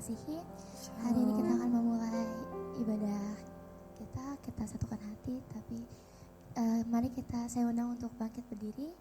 kasihi. Hari ini kita akan memulai ibadah kita satukan hati, tapi mari saya undang untuk bangkit berdiri.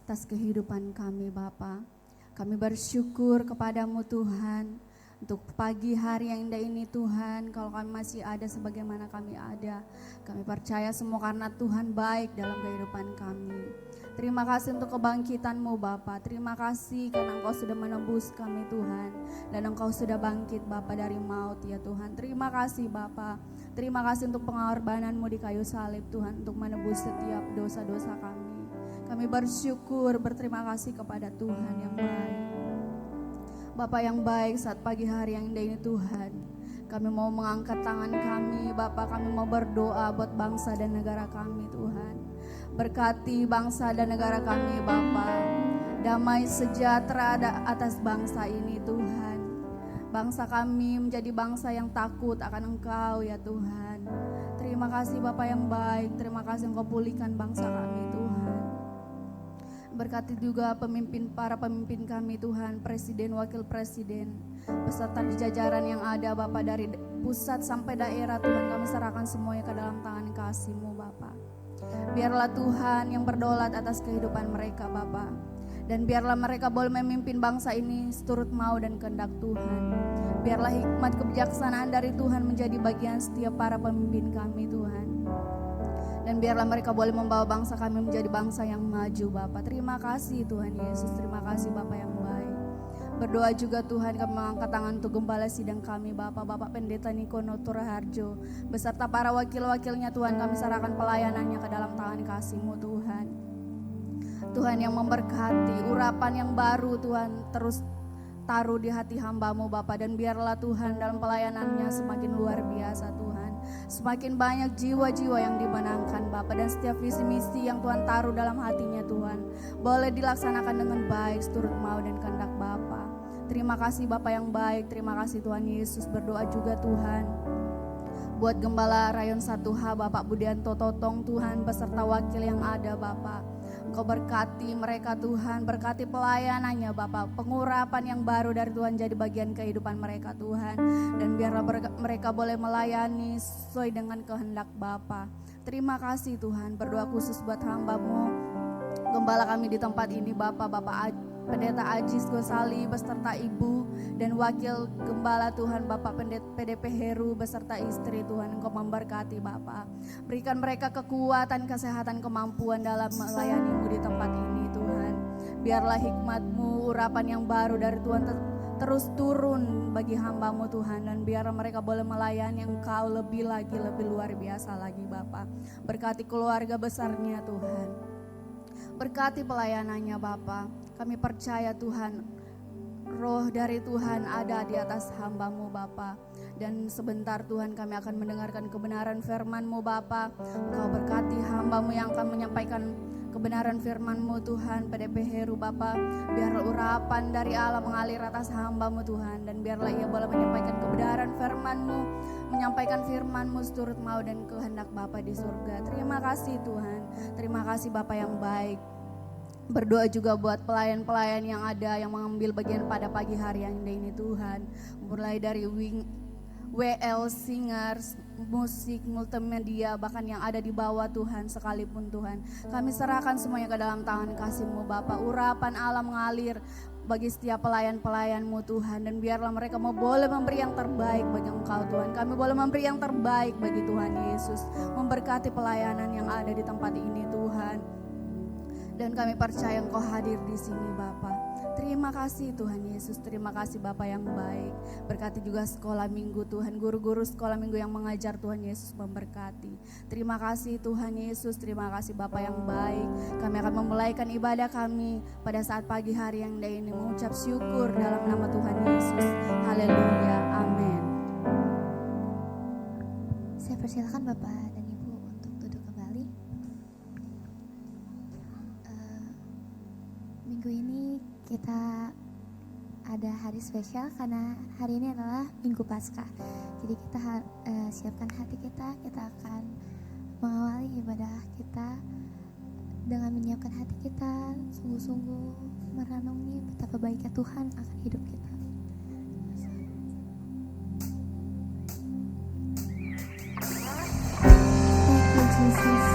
Atas kehidupan kami Bapa. Kami bersyukur kepadamu Tuhan untuk pagi hari yang indah ini Tuhan. Kalau kami masih ada sebagaimana kami ada, kami percaya semua karena Tuhan baik dalam kehidupan kami. Terima kasih untuk kebangkitan-Mu Bapa. Terima kasih karena Engkau sudah menebus kami Tuhan, dan Engkau sudah bangkit Bapa dari maut ya Tuhan. Terima kasih Bapa. Terima kasih untuk pengorbanan-Mu di kayu salib Tuhan, untuk menebus setiap dosa-dosa kami. Kami bersyukur, berterima kasih kepada Tuhan yang baik. Bapa yang baik, saat pagi hari yang indah ini Tuhan, kami mau mengangkat tangan kami Bapa, kami mau berdoa buat bangsa dan negara kami Tuhan. Berkati bangsa dan negara kami Bapa, damai sejahtera atas bangsa ini Tuhan. Bangsa kami menjadi bangsa yang takut akan Engkau ya Tuhan. Terima kasih Bapa yang baik, terima kasih Engkau pulihkan bangsa kami Tuhan. Berkati juga para pemimpin kami Tuhan, presiden, wakil presiden, beserta di jajaran yang ada Bapa, dari pusat sampai daerah Tuhan, kami serahkan semuanya ke dalam tangan kasih-Mu Bapa. Biarlah Tuhan yang berdaulat atas kehidupan mereka Bapa, dan biarlah mereka boleh memimpin bangsa ini seturut mau dan kehendak Tuhan. Biarlah hikmat kebijaksanaan dari Tuhan menjadi bagian setiap para pemimpin kami Tuhan. Dan biarlah mereka boleh membawa bangsa kami menjadi bangsa yang maju Bapa. Terima kasih Tuhan Yesus, terima kasih Bapa yang baik. Berdoa juga Tuhan, kami mengangkat tangan untuk gembala sidang kami Bapak Pendeta Niko Notura Harjo, beserta para wakil-wakilnya Tuhan, kami serahkan pelayanannya ke dalam tangan kasih-Mu Tuhan. Tuhan yang memberkati, urapan yang baru Tuhan terus taruh di hati hamba-Mu Bapa, dan biarlah Tuhan dalam pelayanannya semakin luar biasa Tuhan. Semakin banyak jiwa-jiwa yang dimenangkan Bapa, dan setiap visi misi yang Tuhan taruh dalam hatinya Tuhan boleh dilaksanakan dengan baik seturut mau dan kehendak Bapa. Terima kasih Bapa yang baik, terima kasih Tuhan Yesus. Berdoa juga Tuhan buat Gembala Rayon 1H Bapak Budianto Totong Tuhan, beserta wakil yang ada Bapak. Engkau berkati mereka Tuhan, berkati pelayanannya Bapa, pengurapan yang baru dari Tuhan jadi bagian kehidupan mereka Tuhan. Dan biarlah mereka boleh melayani sesuai dengan kehendak Bapa. Terima kasih Tuhan, berdoa khusus buat hamba-Mu, gembala kami di tempat ini Bapak Pendeta Ajis Gosali beserta Ibu dan Wakil Gembala Tuhan Bapak PDP Heru beserta istri Tuhan. Engkau memberkati Bapak. Berikan mereka kekuatan, kesehatan, kemampuan dalam melayani-Mu di tempat ini Tuhan. Biarlah hikmat-Mu, urapan yang baru dari Tuhan terus turun bagi hamba-Mu Tuhan. Dan biarlah mereka boleh melayani Engkau lebih lagi, lebih luar biasa lagi Bapak. Berkati keluarga besarnya Tuhan. Berkati pelayanannya Bapa. Kami percaya Tuhan, roh dari Tuhan ada di atas hamba-Mu Bapa. Dan sebentar Tuhan kami akan mendengarkan kebenaran firman-Mu Bapa. Engkau berkati hamba-Mu yang akan menyampaikan kebenaran firman-Mu Tuhan, PDP Heru Bapa. Biarlah urapan dari Allah mengalir atas hamba-Mu Tuhan. Dan biarlah ia boleh menyampaikan kebenaran firman-Mu, menyampaikan firman-Mu seturut mau dan kehendak Bapa di surga. Terima kasih Tuhan, terima kasih Bapa yang baik. Berdoa juga buat pelayan-pelayan yang ada yang mengambil bagian pada pagi hari yang indah ini Tuhan. Mulai dari WL Singers, musik, multimedia, bahkan yang ada di bawah Tuhan sekalipun Tuhan. Kami serahkan semuanya ke dalam tangan kasih-Mu Bapa. Urapan Allah mengalir bagi setiap pelayan-pelayan-Mu Tuhan. Dan biarlah mereka mau boleh memberi yang terbaik bagi Engkau Tuhan. Kami boleh memberi yang terbaik bagi Tuhan Yesus. Memberkati pelayanan yang ada di tempat ini Tuhan. Dan kami percaya Engkau hadir di sini Bapa. Terima kasih Tuhan Yesus, terima kasih Bapa yang baik. Berkati juga sekolah minggu Tuhan, guru-guru sekolah minggu yang mengajar Tuhan Yesus memberkati. Terima kasih Tuhan Yesus, terima kasih Bapa yang baik. Kami akan memulaikan ibadah kami pada saat pagi hari yang indah ini, mengucap syukur dalam nama Tuhan Yesus. Haleluya, amin. Saya persilakan Bapak dan Ibu untuk duduk kembali. Minggu ini kita ada hari spesial karena hari ini adalah Minggu Paskah. Jadi kita siapkan hati kita akan mengawali ibadah kita dengan menyiapkan hati kita sungguh-sungguh merenungi betapa baiknya Tuhan akan hidup kita. Thank you Jesus.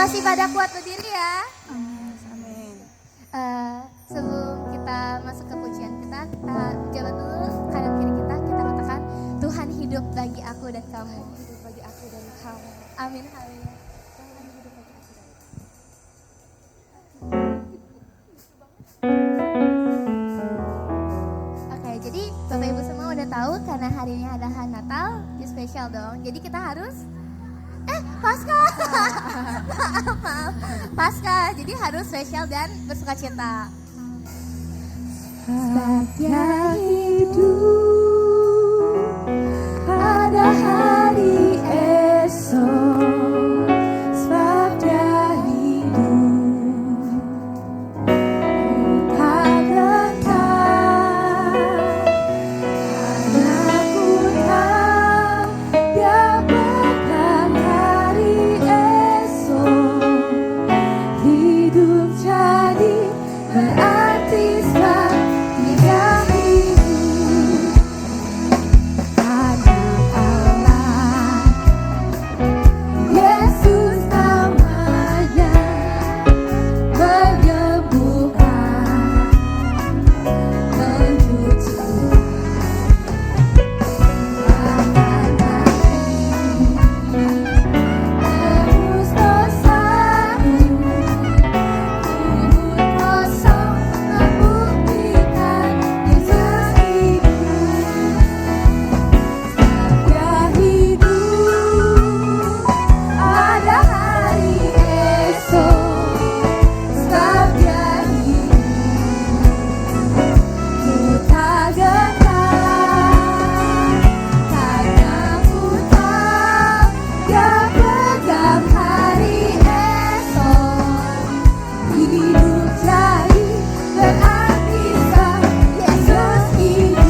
Masih pada kuat berdiri ya. Amin. Sebelum kita masuk ke pujian kita jabat dulu kanan kiri kita katakan Tuhan hidup bagi aku dan kamu. Hidup bagi aku dan kamu. Amin, haleluya. Tuhan hidup bagi aku dan Oke, jadi Bapak Ibu semua udah tahu karena hari ini adalah Natal, jadi spesial dong. Jadi kita harus Paskah. Maaf. Paskah. Jadi harus spesial dan bersukacita. Sebab dia hidup pada hari esok, sebab dia hidup tak gentar, karena ku tahu dia pegang hari esok. Hidup jadi berarti sebab dia hidup. Ada Allah, Yesus namanya, menyembuhkan, menyucikan, tebus dosaku, kubur kosong membuktikan Yesus hidup. Dia hidup pada hari esok, sebab dia hidup ku tak gentar, karena ku tahu dia pegang hari esok. Hidup jadi berarti sebab Yesus hidup.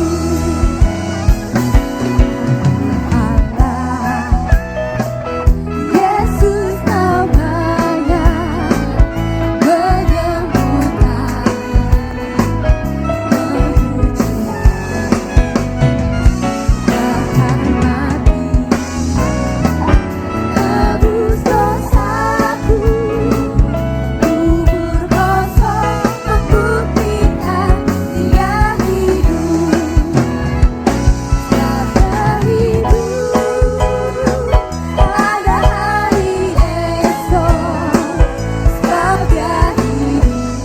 Allah, Yesus namanya, menyembuhkan, menyucikan, bahkan mati, tebus dosaku, kubur kosong membuktikan dia hidup. Sebab dia hidup pada hari esok, sebab dia hidup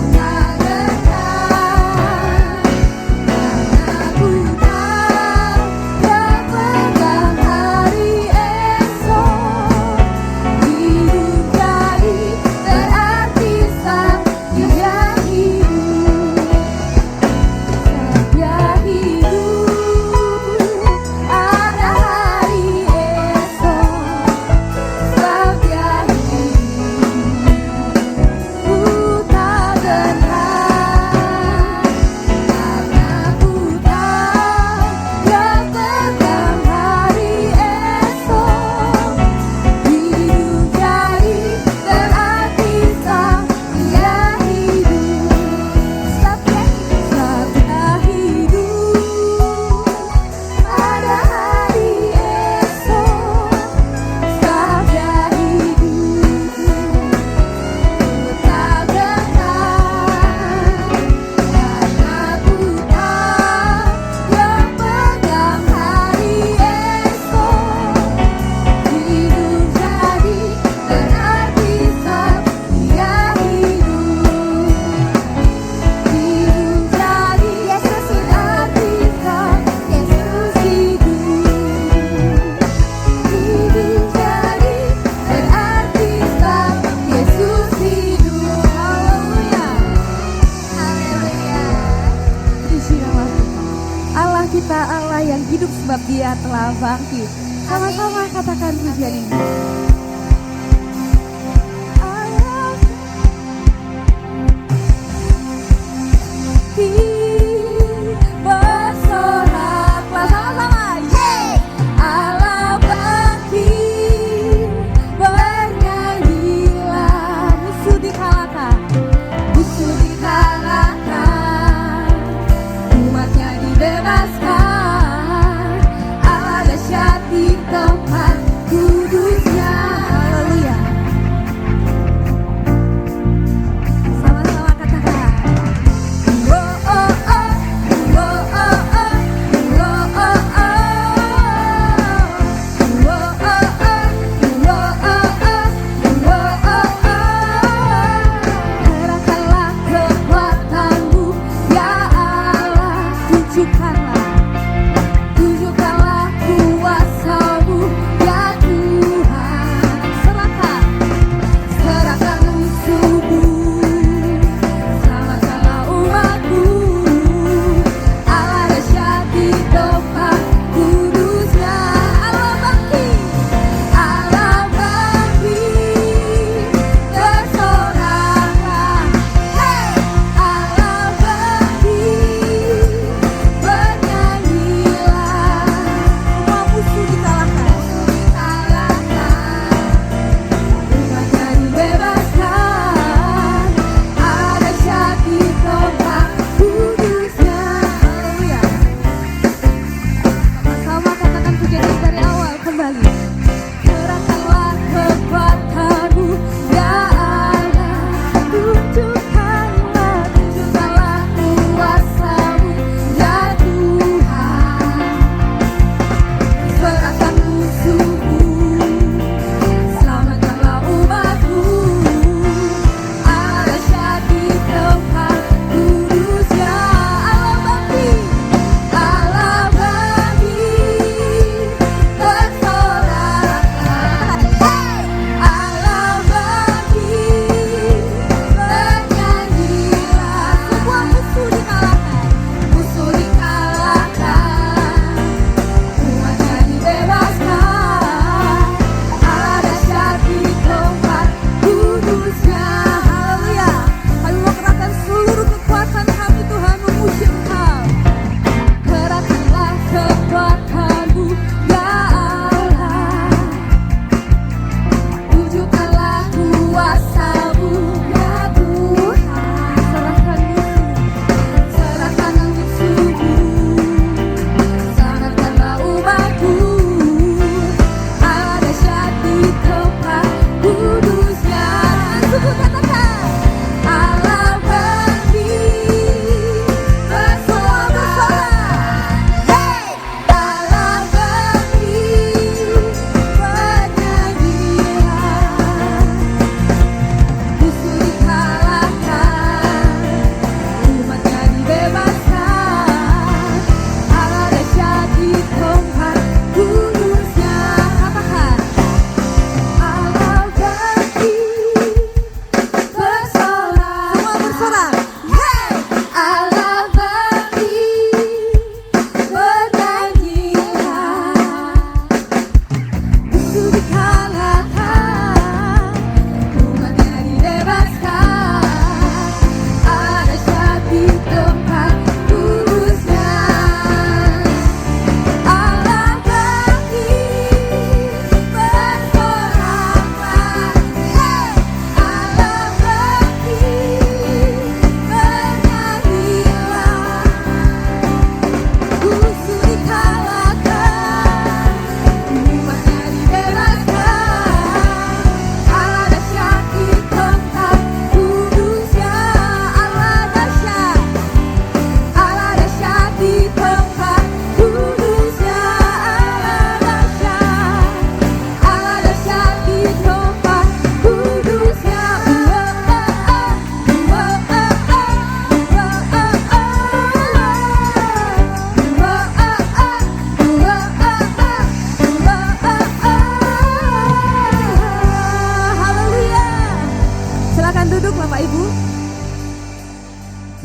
tak gentar, karena ku tahu dia pegang hari esok. Hidup jadi berarti sebab dia hidup. Dia hidup ada hari esok, sebab dia hidup ku tak gentar, karena ku tahu dia pegang hari esok. Hidup jadi berarti sebab dia hidup. Sebab dia hidup pada hari esok, sebab dia hidup ku tak gentar, karena ku tahu dia pegang hari esok. Hidup jadi berarti sebab dia hidup. Hidup jadi Yesus berarti sebab Yesus hidup. Hidup jadi berarti sebab Yesus hidup. Haleluya. Haleluya. Puji nama Tuhan. Allah kita Allah yang hidup sebab dia telah bangkit. Sama-sama katakan pujian ini. Allah bersoraklah sama-sama. Yeay! Allah bangkit, bernyanyilah, musuh dikalahkan, musuh dikalahkan, umatnya dibebaskan. Allah dahsyat di tempat kudusnya.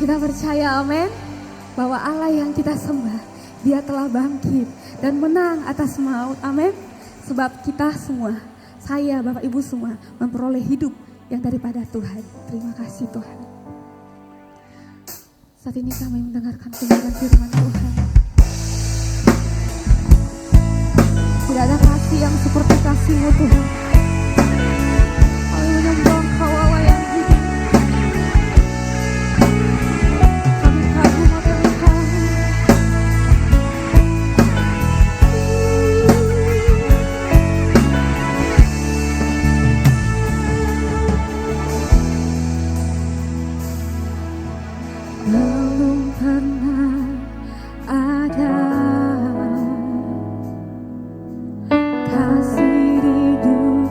Kita percaya, amin, bahwa Allah yang kita sembah, Dia telah bangkit dan menang atas maut, amin. Sebab kita semua, saya, Bapak Ibu semua, memperoleh hidup yang daripada Tuhan. Terima kasih Tuhan. Saat ini kami mendengarkan kebenaran firman Tuhan. Tidak ada kasih yang seperti kasih-Mu Tuhan. Kami menyembah Engkau Allah yang hidup. Kami kagum akan Engkau. Belum pernah ada kasih di dunia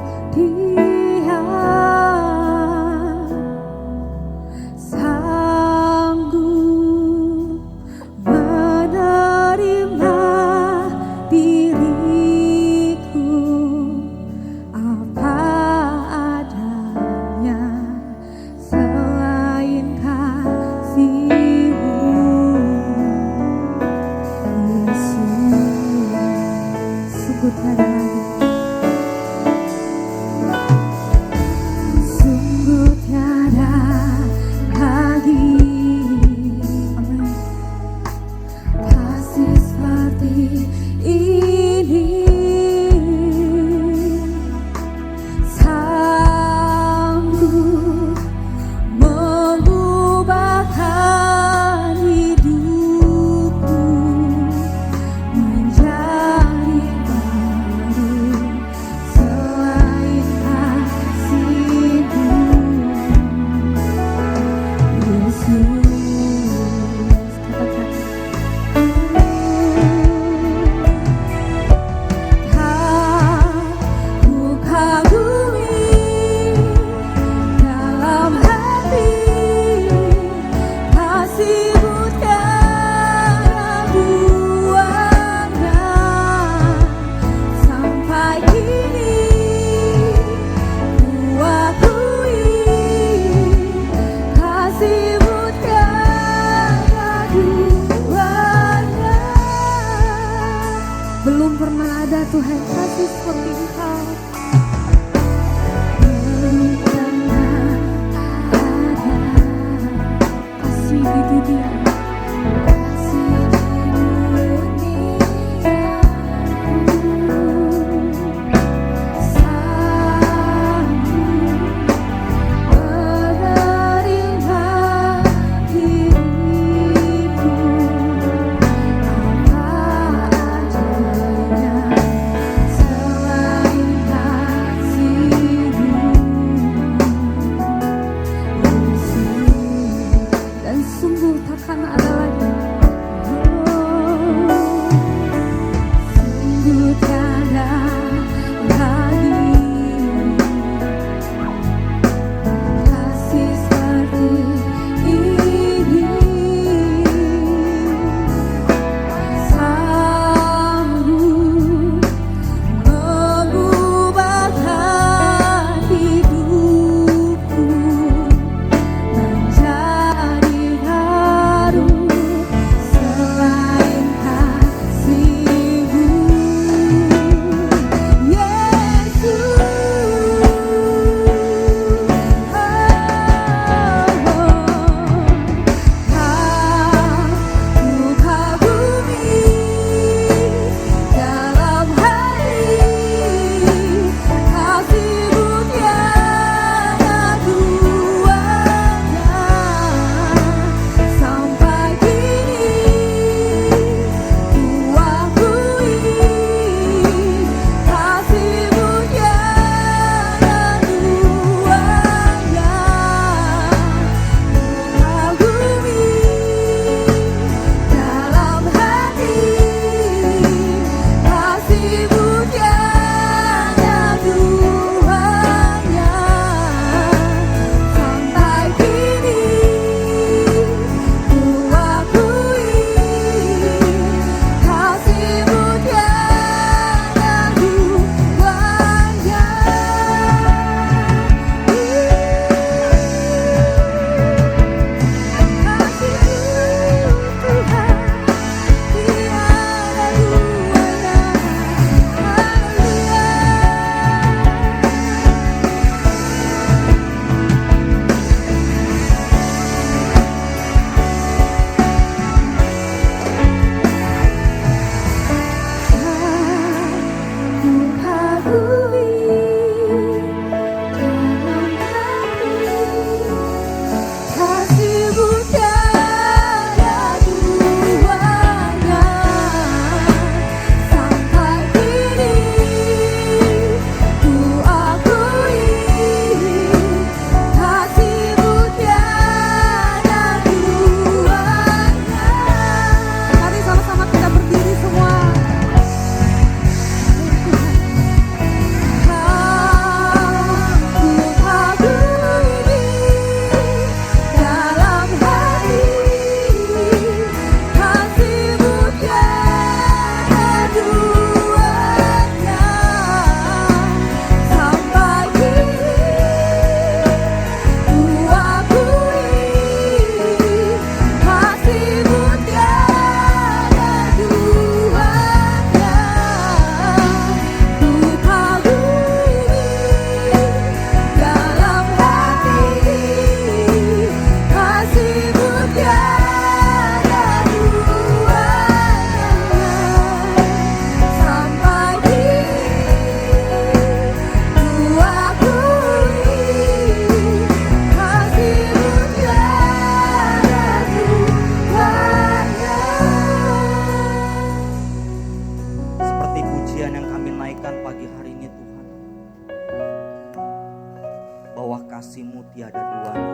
kasih-Mu tiada duanya.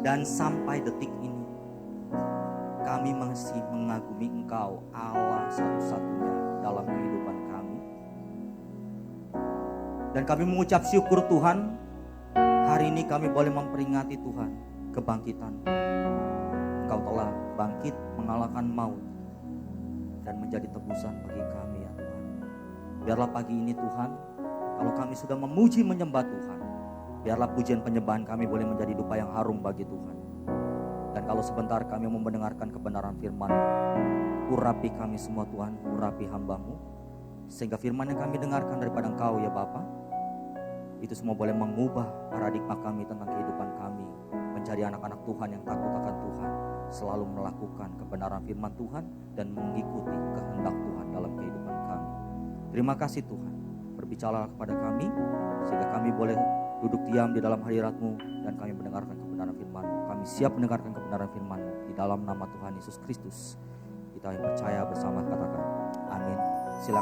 Dan sampai detik ini kami masih mengagumi Engkau, Allah satu-satunya dalam kehidupan kami. Dan kami mengucap syukur Tuhan, hari ini kami boleh memperingati Tuhan kebangkitan. Engkau telah bangkit mengalahkan maut dan menjadi tebusan bagi kami ya Tuhan. Biarlah pagi ini Tuhan, kalau kami sudah memuji menyembah Tuhan, biarlah pujian penyembahan kami boleh menjadi dupa yang harum bagi Tuhan. Dan kalau sebentar kami mau mendengarkan kebenaran firman, urapi kami semua Tuhan, urapi hamba-Mu, sehingga firman yang kami dengarkan daripada Engkau ya Bapa, itu semua boleh mengubah paradigma kami tentang kehidupan kami, menjadi anak-anak Tuhan yang takut akan Tuhan, selalu melakukan kebenaran firman Tuhan dan mengikuti kehendak Tuhan dalam kehidupan kami. Terima kasih Tuhan, berbicara kepada kami, sehingga kami boleh duduk diam di dalam hadirat-Mu dan kami mendengarkan kebenaran firman-Mu. Kami siap mendengarkan kebenaran firman-Mu di dalam nama Tuhan Yesus Kristus. Kita yang percaya bersama katakan amin.